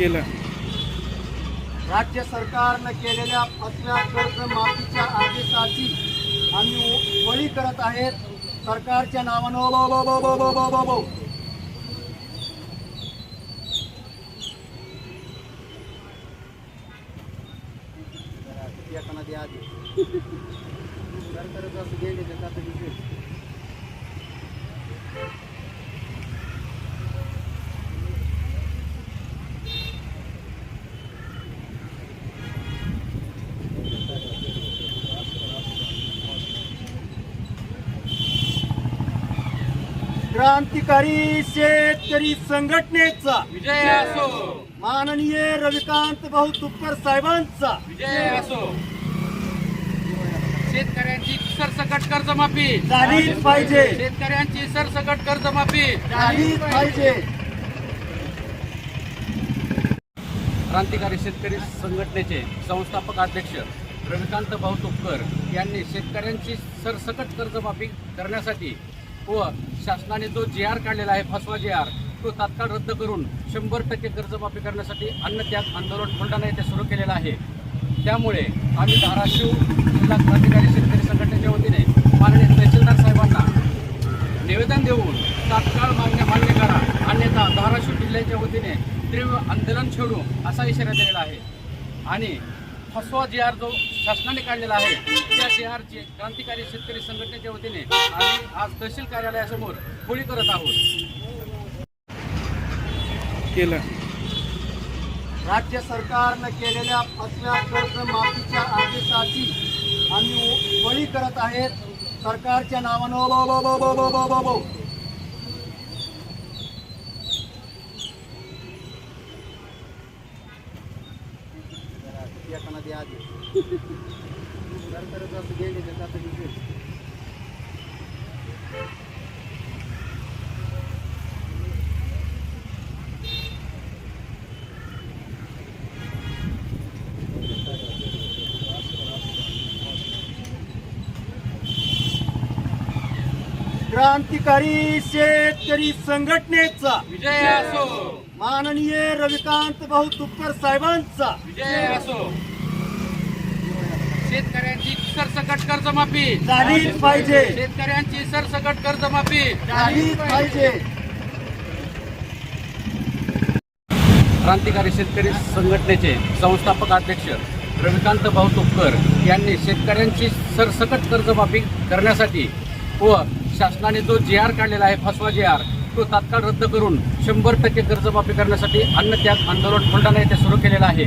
केलं. राज्य सरकारनं केलेल्या फसव्या कर्जमाफीच्या आदेशाची आम्ही वळी करत आहेत. सरकारच्या नावानं क्रांतिकारी शेतकरी संघटनेचा विजय असो. माननीय रविकांत भाऊ तुपकर साहेबांचा विजय असो. शेतकऱ्यांची सरसकट कर्जमाफी झालीच पाहिजे. शेतकऱ्यांची सरसकट कर्जमाफी झालीच पाहिजे. क्रांतिकारी शेतकरी संघटनेचे संस्थापक अध्यक्ष रविकांत भाऊ तुपकर यांनी शेतकऱ्यांची सरसकट कर्जमाफी करण्यासाठी व शासनाने जो GR काढलेला आहे, फसवा GR, तो तात्काळ रद्द करून 100% कर्जमाफी करण्यासाठी अन्नत्याग आंदोलन बुलढाणा येथे सुरू केलेलं आहे. त्यामुळे आम्ही धाराशिव जिल्हा क्रांतिकारी शेतकरी संघटनेच्या वतीने माननीय तहसीलदार साहेबांना निवेदन देऊन तात्काळ मागण्या मान्य करा, अन्यथा धाराशिव जिल्ह्याच्या वतीने तीव्र आंदोलन छेडू असा इशारा दिलेला आहे. आणि फसवा GR जो शासनाने काढलेला आहे, त्या GRची क्रांतिकारी शेतकरी संघटनेच्या वतीने आम्ही आज तहसील कार्यालयासमोर होळी करत आहोत. केलं. राज्य सरकारनं केलेल्या फसव्या कर्जमाफीच्या आदेशाची आम्ही वळी करत आहेत. सरकारच्या नावानं क्रांतिकारी शेतकरी संघटनेचा विजय असो. माननीय रविकांत भाऊ तुपकर साहेबांचा विजय असो. शेतकऱ्यांची सरसकट कर्जमाफी झालीच पाहिजे. शेतकऱ्यांची सरसकट कर्जमाफी झालीच पाहिजे. क्रांतिकारी शेतकरी संघटनेचे संस्थापक अध्यक्ष रविकांत भाऊ तुपकर यांनी शेतकऱ्यांची सरसकट कर्जमाफी करण्यासाठी व शासनाने जो GR काढलेला आहे, फसवा GR, तो तात्काळ रद्द करून 100% कर्जमाफी करण्यासाठी अन्नत्याग आंदोलन बुलढाणा येथे सुरू केलेलं आहे.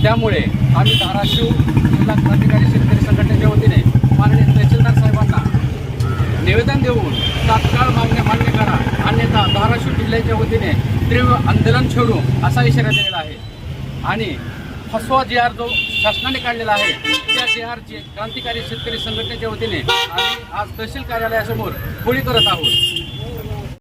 त्यामुळे आम्ही धाराशिव जिल्हा क्रांतिकारी शेतकरी संघटनेच्या वतीने माननीय तहसीलदार साहेबांना निवेदन देऊन तात्काळ मागण्या मान्य करा, अन्यथा धाराशिव जिल्ह्याच्या वतीने तीव्र आंदोलन छेडू असा इशारा दिलेला आहे. आणि फसवा GR जो शासनाने काढलेला आहे, त्या GRची क्रांतिकारी शेतकरी संघटनेच्या वतीने आम्ही आज तहसील कार्यालयासमोर होळी करत आहोत.